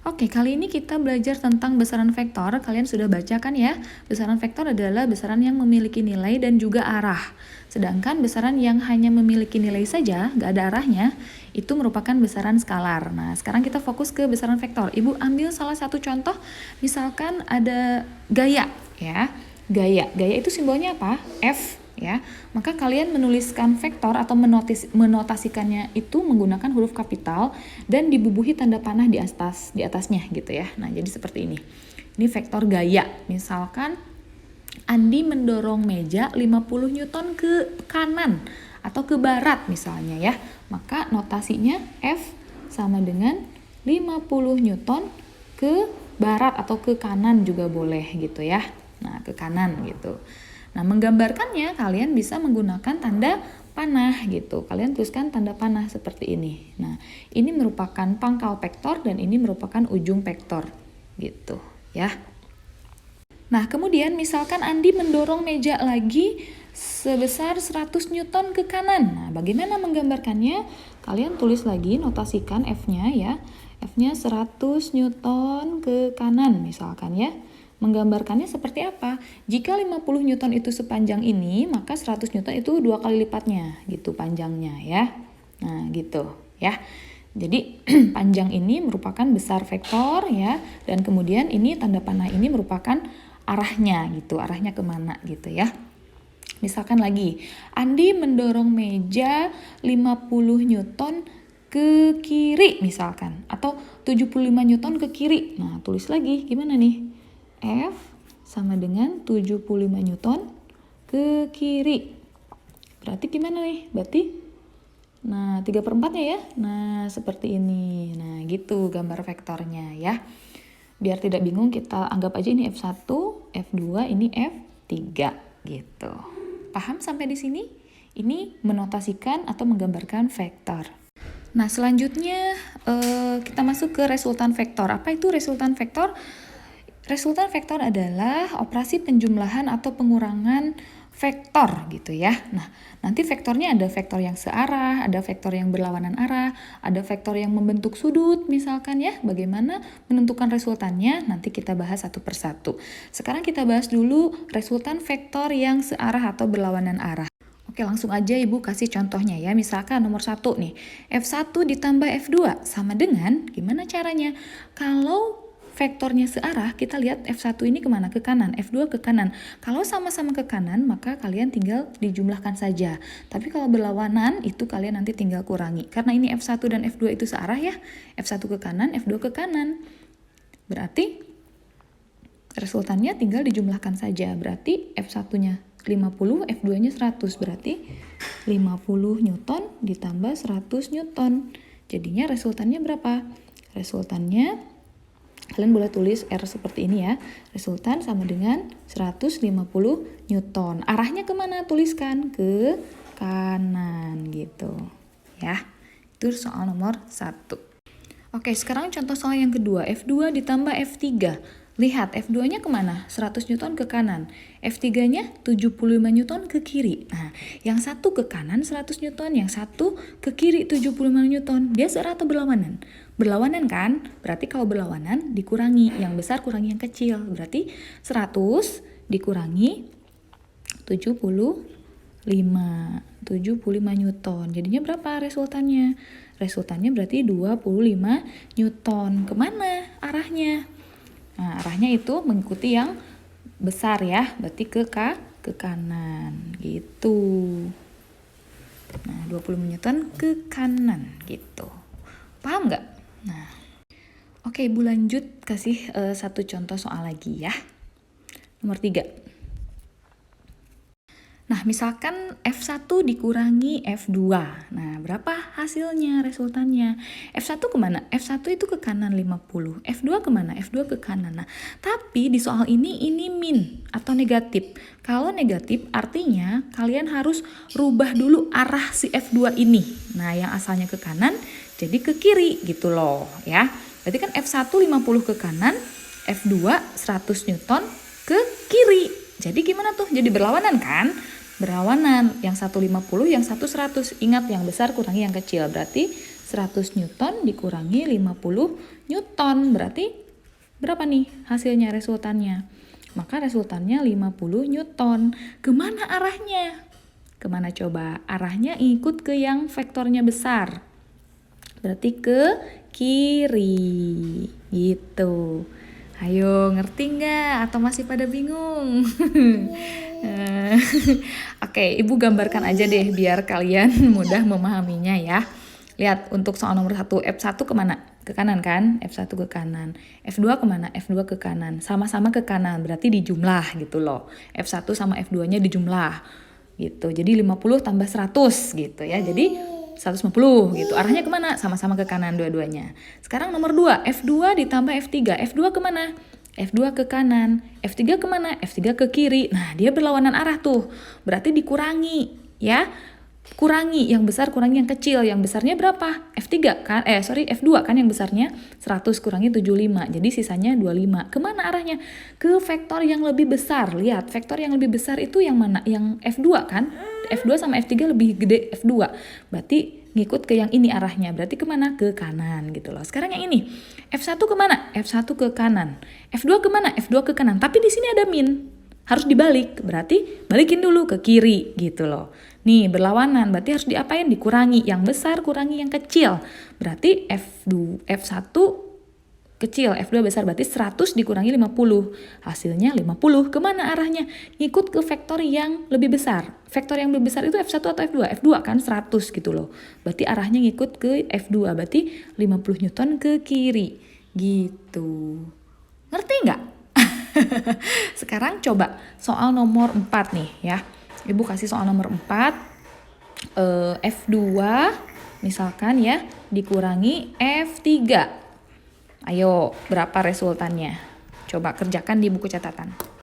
Oke, kali ini kita belajar tentang besaran vektor. Kalian sudah baca kan ya? Besaran vektor adalah besaran yang memiliki nilai dan juga arah. Sedangkan besaran yang hanya memiliki nilai saja, nggak ada arahnya, itu merupakan besaran skalar. Nah, sekarang kita fokus ke besaran vektor. Ibu ambil salah satu contoh, misalkan ada gaya, ya. Gaya itu simbolnya apa? F, ya. Maka kalian menuliskan vektor atau menotasikannya itu menggunakan huruf kapital dan dibubuhi tanda panah di atasnya gitu ya. Nah, jadi seperti ini. Ini vektor gaya. Misalkan Andi mendorong meja 50 Newton ke kanan atau ke barat misalnya ya. Maka notasinya F sama dengan 50 Newton ke barat atau ke kanan juga boleh gitu ya. Nah, ke kanan gitu. Nah, menggambarkannya kalian bisa menggunakan tanda panah gitu. Kalian tuliskan tanda panah seperti ini. Nah, ini merupakan pangkal vektor dan ini merupakan ujung vektor gitu ya. Nah, kemudian misalkan Andi mendorong meja lagi sebesar 100 Newton ke kanan. Nah, bagaimana menggambarkannya? Kalian tulis lagi, notasikan F-nya ya. F-nya 100 Newton ke kanan misalkan ya. Menggambarkannya seperti apa? Jika 50 Newton itu sepanjang ini, maka 100 Newton itu 2 kali lipatnya gitu panjangnya ya. Nah, gitu ya. Jadi panjang ini merupakan besar vektor ya, dan kemudian ini tanda panah ini merupakan arahnya gitu, arahnya kemana gitu ya. Misalkan lagi, Andi mendorong meja 50 Newton ke kiri misalkan, atau 75 Newton ke kiri. Nah, tulis lagi gimana nih? F sama dengan 75 Newton ke kiri. Berarti gimana nih? Berarti, nah 3/4-nya ya. Nah, seperti ini. Nah, gitu gambar vektornya ya. Biar tidak bingung, kita anggap aja ini F1, F2, ini F3 gitu. Paham sampai di sini? Ini menotasikan atau menggambarkan vektor. Nah, selanjutnya kita masuk ke resultan vektor. Apa itu resultan vektor? Resultan vektor adalah operasi penjumlahan atau pengurangan vektor gitu ya. Nah, nanti vektornya ada vektor yang searah, ada vektor yang berlawanan arah, ada vektor yang membentuk sudut misalkan ya. Bagaimana menentukan resultannya? Nanti kita bahas satu persatu. Sekarang kita bahas dulu resultan vektor yang searah atau berlawanan arah. Oke, langsung aja Ibu kasih contohnya ya. Misalkan nomor 1 nih, F1 ditambah F2 sama dengan, gimana caranya? Kalau vektornya searah, kita lihat F1 ini kemana? Ke kanan, F2 ke kanan. Kalau sama-sama ke kanan, maka kalian tinggal dijumlahkan saja. Tapi kalau berlawanan, itu kalian nanti tinggal kurangi. Karena ini F1 dan F2 itu searah ya. F1 ke kanan, F2 ke kanan. Berarti resultannya tinggal dijumlahkan saja. Berarti F1-nya 50, F2-nya 100. Berarti 50 Newton ditambah 100 Newton. Jadinya resultannya berapa? Resultannya kalian boleh tulis R seperti ini ya. Resultan sama dengan 150 Newton. Arahnya kemana? Tuliskan ke kanan gitu. Ya, itu soal nomor 1. Oke, sekarang contoh soal yang kedua. F2 ditambah F3. Lihat, F2-nya kemana? 100 Newton ke kanan. F3-nya 75 Newton ke kiri. Nah, yang satu ke kanan 100 Newton, yang satu ke kiri 75 Newton. Dia searah atau berlawanan? Berlawanan kan? Berarti kalau berlawanan dikurangi. Yang besar kurangi yang kecil. Berarti 100 dikurangi 75 Newton. Jadinya berapa resultannya? Resultannya berarti 25 Newton. Kemana arahnya? Nah, arahnya itu mengikuti yang besar ya, berarti ke kanan gitu. Nah, 20 Newton ke kanan gitu. Paham nggak? Nah, oke, Ibu lanjut kasih satu contoh soal lagi ya. Nomor 3. Nah, misalkan F1 dikurangi F2. Nah, berapa hasilnya, resultannya? F1 kemana? F1 itu ke kanan 50. F2 kemana? F2 ke kanan. Nah, tapi di soal ini min atau negatif. Kalau negatif artinya kalian harus rubah dulu arah si F2 ini. Nah, yang asalnya ke kanan jadi ke kiri gitu loh ya. Berarti kan F1 50 ke kanan, F2 100 Newton ke kiri. Jadi gimana tuh? Jadi berlawanan kan? Berlawanan, yang satu 50, yang satu 100. Ingat, yang besar kurangi yang kecil. Berarti 100 Newton dikurangi 50 Newton. Berarti berapa nih hasilnya resultannya? Maka resultannya 50 Newton. Kemana arahnya? Kemana coba? Arahnya ikut ke yang vektornya besar. Berarti ke kiri. Gitu. Ayo, ngerti nggak? Atau masih pada bingung? Oke, Ibu gambarkan aja deh biar kalian mudah memahaminya ya. Lihat, untuk soal nomor 1, F1 kemana? Ke kanan kan? F1 ke kanan. F2 kemana? F2 ke kanan. Sama-sama ke kanan, berarti dijumlah gitu loh. F1 sama F2-nya dijumlah. Gitu, jadi 50 tambah 100 gitu ya. Jadi 150 gitu. Arahnya kemana? Sama-sama ke kanan dua-duanya. Sekarang nomor 2, F2 ditambah F3. F2 kemana? F2 ke kanan. F3 kemana? F3 ke kiri. Nah, dia berlawanan arah tuh. Berarti dikurangi ya. Kurangi yang besar, kurangi yang kecil. Yang besarnya berapa? F3 kan? F2 kan yang besarnya 100 kurangi 75. Jadi sisanya 25. Kemana arahnya? Ke vektor yang lebih besar. Lihat, vektor yang lebih besar itu yang mana? Yang F2 kan? F2 sama F3 lebih gede F2. Berarti ngikut ke yang ini arahnya. Berarti kemana? Ke kanan gitu loh. Sekarang yang ini. F1 kemana? F1 ke kanan. F2 kemana? F2 ke kanan. Tapi di sini ada min. Harus dibalik. Berarti balikin dulu ke kiri gitu loh. Nih berlawanan. Berarti harus diapain? Dikurangi. Yang besar kurangi yang kecil. Berarti F1 kecil, F2 besar, berarti 100 dikurangi 50. Hasilnya 50. Kemana arahnya? Ngikut ke vektor yang lebih besar. Vektor yang lebih besar itu F1 atau F2? F2 kan 100 gitu loh. Berarti arahnya ngikut ke F2. Berarti 50 Newton ke kiri. Gitu. Ngerti nggak? Sekarang coba soal nomor 4 nih ya. Ibu kasih soal nomor 4. F2 misalkan ya dikurangi F3. Ayo, berapa resultannya? Coba kerjakan di buku catatan.